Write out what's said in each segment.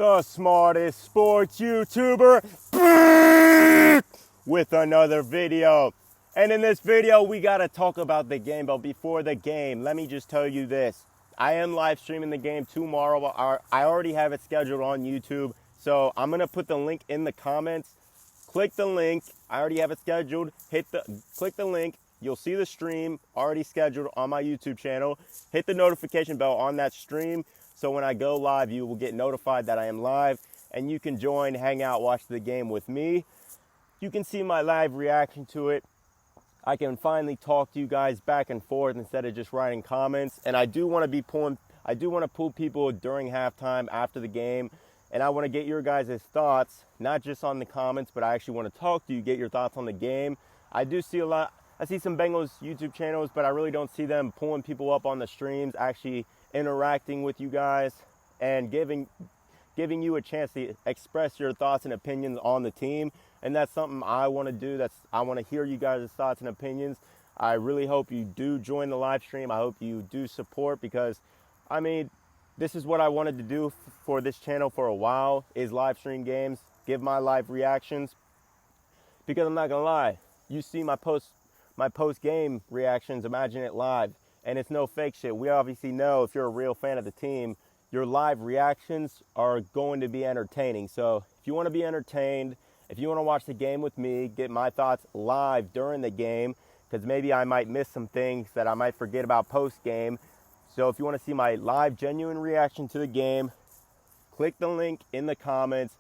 the smartest sports YouTuber, with another video. And in this video, we got to talk about the game. But before the game, let me just tell you this. I am live streaming the game tomorrow. I already have it scheduled on YouTube. So I'm going to put the link in the comments. Click the link. I already have it scheduled. Click the link. You'll see the stream already scheduled on my YouTube channel. Hit the notification bell on that stream. So when I go live, you will get notified that I am live. And you can join, hang out, watch the game with me. You can see my live reaction to it. I can finally talk to you guys back and forth instead of just writing comments. And I do want to pull people during halftime after the game. And I want to get your guys' thoughts, not just on the comments, but I actually want to talk to you, get your thoughts on the game. I see some Bengals YouTube channels, but I really don't see them pulling people up on the streams, actually interacting with you guys and giving you a chance to express your thoughts and opinions on the team. And that's something I want to do. I want to hear you guys' thoughts and opinions. I really hope you do join the live stream. I hope you do support, because, I mean, this is what I wanted to do for this channel for a while, is live stream games, give my live reactions. Because I'm not going to lie, you see my post-game reactions, imagine it live. And it's no fake shit. We obviously know, if you're a real fan of the team, your live reactions are going to be entertaining. So if you want to be entertained, if you want to watch the game with me, get my thoughts live during the game, because maybe I might miss some things that I might forget about post-game. So if you want to see my live, genuine reaction to the game, click the link in the comments,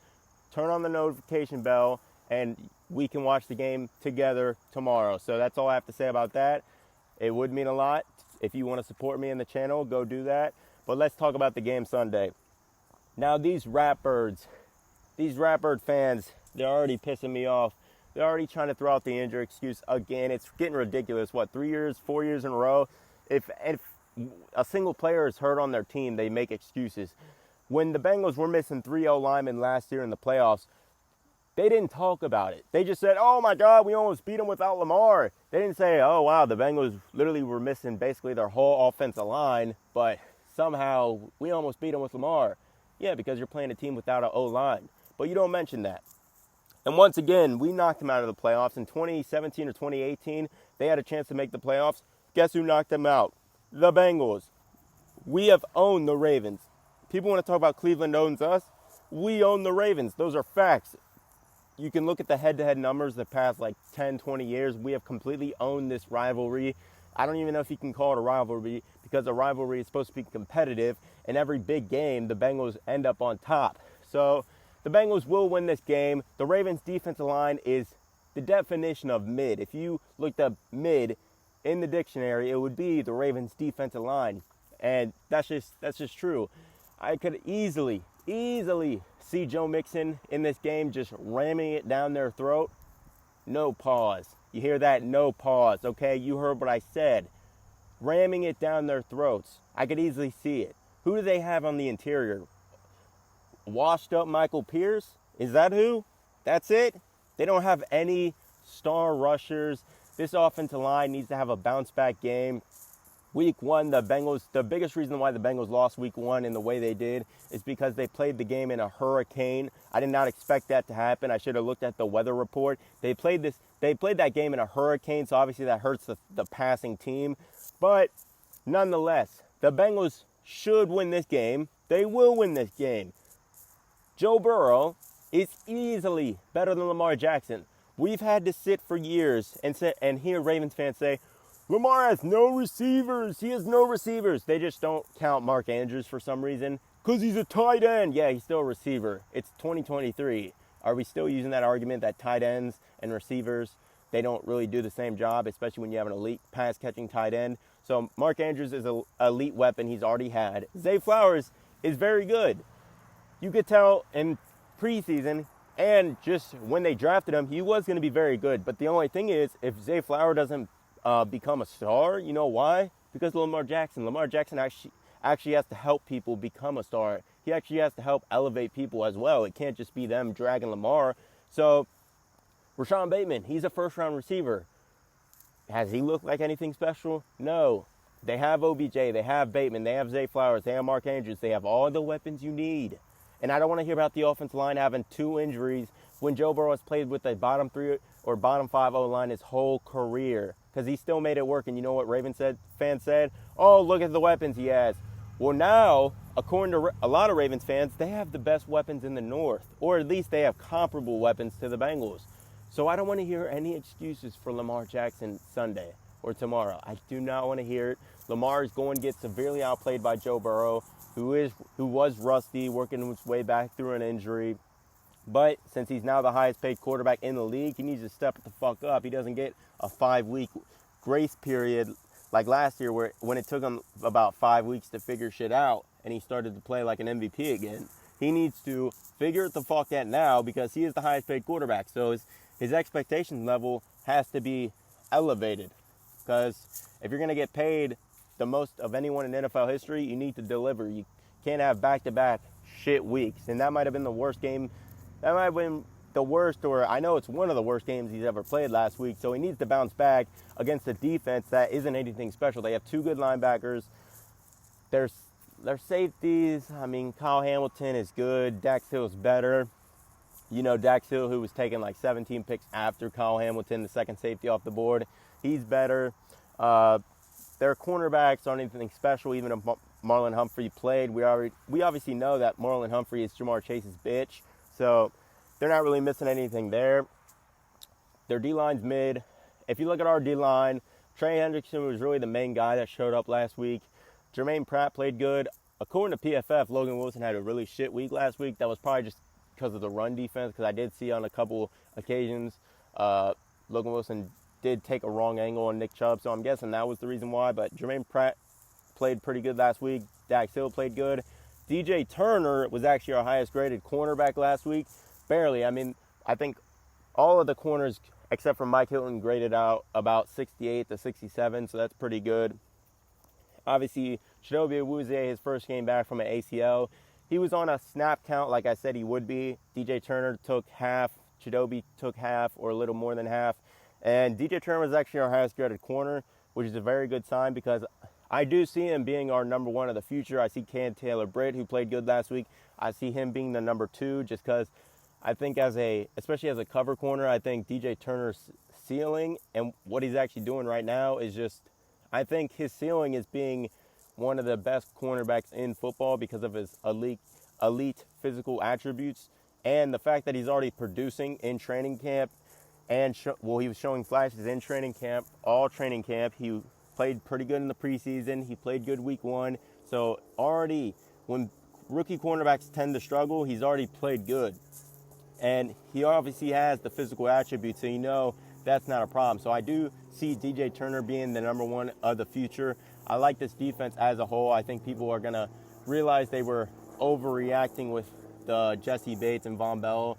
turn on the notification bell, and we can watch the game together tomorrow. So that's all I have to say about that. It would mean a lot. If you want to support me in the channel, go do that. But let's talk about the game Sunday. Now, these Ratbird fans, they're already pissing me off. They're already trying to throw out the injury excuse again. It's getting ridiculous. What, 3 years, 4 years in a row? If a single player is hurt on their team, they make excuses. When the Bengals were missing 3 linemen last year in the playoffs, they didn't talk about it. They just said, oh my God, we almost beat them without Lamar. They didn't say, oh wow, the Bengals literally were missing basically their whole offensive line, but somehow we almost beat them with Lamar. Yeah, because you're playing a team without an O-line. But you don't mention that. And once again, we knocked them out of the playoffs. In 2017 or 2018, they had a chance to make the playoffs. Guess who knocked them out? The Bengals. We have owned the Ravens. People want to talk about Cleveland owns us. We own the Ravens. Those are facts. You can look at the head-to-head numbers the past 10, 20 years. We have completely owned this rivalry. I don't even know if you can call it a rivalry, because a rivalry is supposed to be competitive. And every big game, the Bengals end up on top. So the Bengals will win this game. The Ravens' defensive line is the definition of mid. If you looked up mid in the dictionary, it would be the Ravens' defensive line. And that's just true. I could easily see Joe Mixon in this game just ramming it down their throat. No pause. You hear that? No pause. Okay, you heard what I said. Ramming it down their throats. I could easily see it. Who do they have on the interior? Washed up Michael Pierce? Is that who? That's it? They don't have any star rushers. This offensive line needs to have a bounce back game. Week 1, the biggest reason why the Bengals lost week 1 in the way they did is because they played the game in a hurricane. I did not expect that to happen. I should have looked at the weather report. They played that game in a hurricane, so obviously that hurts the passing team. But nonetheless, the Bengals should win this game. They will win this game. Joe Burrow is easily better than Lamar Jackson. We've had to sit for years and hear Ravens fans say, Lamar has no receivers. He has no receivers. They just don't count Mark Andrews for some reason, because he's a tight end. Yeah, he's still a receiver. It's 2023. Are we still using that argument that tight ends and receivers, they don't really do the same job, especially when you have an elite pass-catching tight end? So Mark Andrews is an elite weapon he's already had. Zay Flowers is very good. You could tell in preseason and just when they drafted him, he was going to be very good. But the only thing is, if Zay Flowers doesn't become a star, you know why? Because of Lamar Jackson. Lamar Jackson actually has to help people become a star. He actually has to help elevate people as well. It can't just be them dragging Lamar. So Rashad Bateman, he's a first-round receiver. Has he looked like anything special? No. They have OBJ, they have Bateman, they have Zay Flowers, they have Mark Andrews. They have all the weapons you need. And I don't want to hear about the offensive line having 2 injuries when Joe Burrow has played with a bottom 3 or bottom 5 O-line his whole career, because he still made it work. And you know what fans said? Oh, look at the weapons he has. Well, now, according to a lot of Ravens fans, they have the best weapons in the North, or at least they have comparable weapons to the Bengals. So I don't want to hear any excuses for Lamar Jackson Sunday or tomorrow. I do not want to hear it. Lamar is going to get severely outplayed by Joe Burrow, who was rusty, working his way back through an injury. But since he's now the highest paid quarterback in the league, he needs to step the fuck up. He doesn't get a 5-week grace period like last year when it took him about 5 weeks to figure shit out and he started to play like an MVP again. He needs to figure it the fuck out now because he is the highest paid quarterback. So his expectation level has to be elevated, because if you're going to get paid the most of anyone in NFL history, you need to deliver. You can't have back-to-back shit weeks. And that might have been the worst game. That might have been the worst, or I know it's one of the worst games he's ever played last week. So he needs to bounce back against a defense that isn't anything special. They have 2 good linebackers. Their safeties, I mean, Kyle Hamilton is good. Dax Hill's better. You know, Dax Hill, who was taking like 17 picks after Kyle Hamilton, the second safety off the board, he's better. Their cornerbacks aren't anything special, even if Marlon Humphrey played. We obviously know that Marlon Humphrey is Jamar Chase's bitch, so they're not really missing anything there. Their D-line's mid. If you look at our D-line, Trey Hendrickson was really the main guy that showed up last week. Jermaine Pratt played good. According to PFF, Logan Wilson had a really shit week last week. That was probably just because of the run defense, because I did see on a couple occasions Logan Wilson did take a wrong angle on Nick Chubb, so I'm guessing that was the reason why. But Jermaine Pratt played pretty good last week. Dax Hill played good. DJ Turner was actually our highest graded cornerback last week. Barely. I mean, I think all of the corners except for Mike Hilton graded out about 68 to 67, so that's pretty good. Obviously, Chidobe Awuzie, his first game back from an ACL, he was on a snap count like I said he would be. DJ Turner took half, Chidobe took half or a little more than half. And DJ Turner was actually our highest graded corner, which is a very good sign because I do see him being our number 1 of the future. I see Cam Taylor-Britt, who played good last week. I see him being the number 2 just because I think especially as a cover corner, I think DJ Turner's ceiling and what he's actually doing right now is just, I think his ceiling is being one of the best cornerbacks in football because of his elite physical attributes and the fact that he's already producing in training camp. And he was showing flashes in training camp, all training camp. He played pretty good in the preseason. He played good week 1. So already, when rookie cornerbacks tend to struggle, he's already played good. And he obviously has the physical attributes, so you know that's not a problem. So I do see DJ Turner being the number 1 of the future. I like this defense as a whole. I think people are going to realize they were overreacting with the Jesse Bates and Von Bell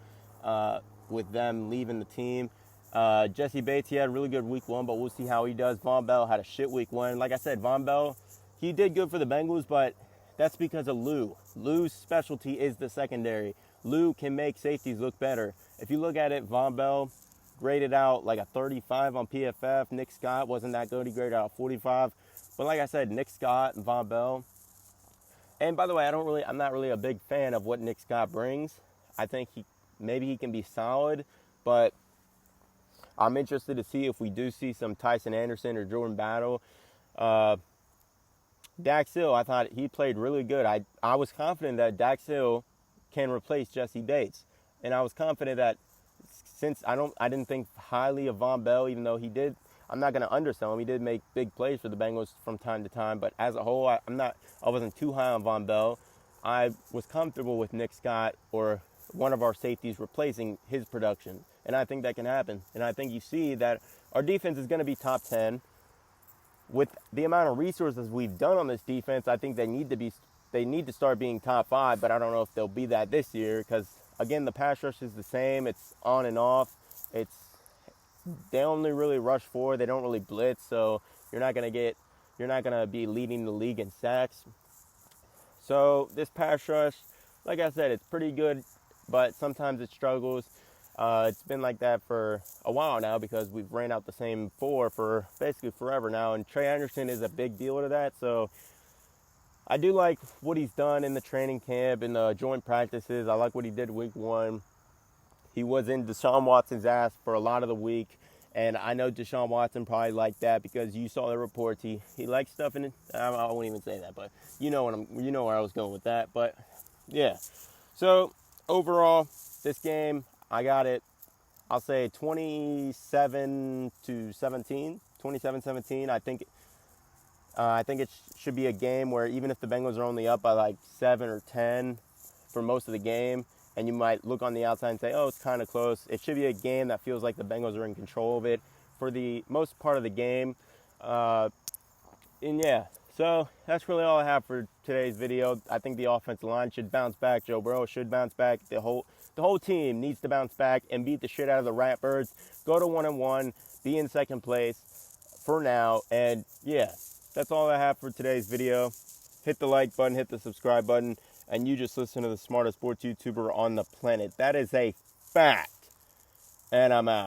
with them leaving the team. Jesse Bates, he had a really good week 1, but we'll see how he does. Von Bell had a shit week 1. Like I said, Von Bell, he did good for the Bengals, but that's because of Lou. Lou's specialty is the secondary. Lou can make safeties look better. If you look at it, Von Bell graded out like a 35 on PFF. Nick Scott wasn't that good. He graded out 45. But like I said, Nick Scott and Von Bell. And by the way, I'm not really a big fan of what Nick Scott brings. I think maybe he can be solid, but I'm interested to see if we do see some Tyson Anderson or Jordan Battle. Dax Hill, I thought he played really good. I was confident that Dax Hill can replace Jesse Bates. And I was confident that since I didn't think highly of Von Bell, even though he did, I'm not going to undersell him. He did make big plays for the Bengals from time to time, but as a whole, I wasn't too high on Von Bell. I was comfortable with Nick Scott or one of our safeties replacing his production, and I think that can happen. And I think you see that our defense is going to be top 10. With the amount of resources we've done on this defense, I think they need to start being top 5, but I don't know if they'll be that this year because, again, the pass rush is the same. It's on and off. They only really rush forward. They don't really blitz, so you're not going to be leading the league in sacks. So this pass rush, like I said, it's pretty good, but sometimes it struggles. It's been like that for a while now because we've ran out the same 4 for basically forever now, and Trey Anderson is a big deal to that. So I do like what he's done in the training camp and the joint practices. I like what he did week 1. He was in Deshaun Watson's ass for a lot of the week. And I know Deshaun Watson probably liked that because you saw the reports. He likes stuff in it. I won't even say that, but you know where I was going with that. But yeah. So overall, this game, I got it. I'll say 27-17. 27-17. I think it should be a game where even if the Bengals are only up by like 7 or 10 for most of the game, and you might look on the outside and say, oh, it's kind of close. It should be a game that feels like the Bengals are in control of it for the most part of the game. And yeah, so that's really all I have for today's video. I think the offensive line should bounce back. Joe Burrow should bounce back. The whole team needs to bounce back and beat the shit out of the Ratbirds. Go to 1-1, be in second place for now. And yeah, that's all I have for today's video. Hit the like button, hit the subscribe button, and you just listen to the smartest sports YouTuber on the planet. That is a fact. And I'm out.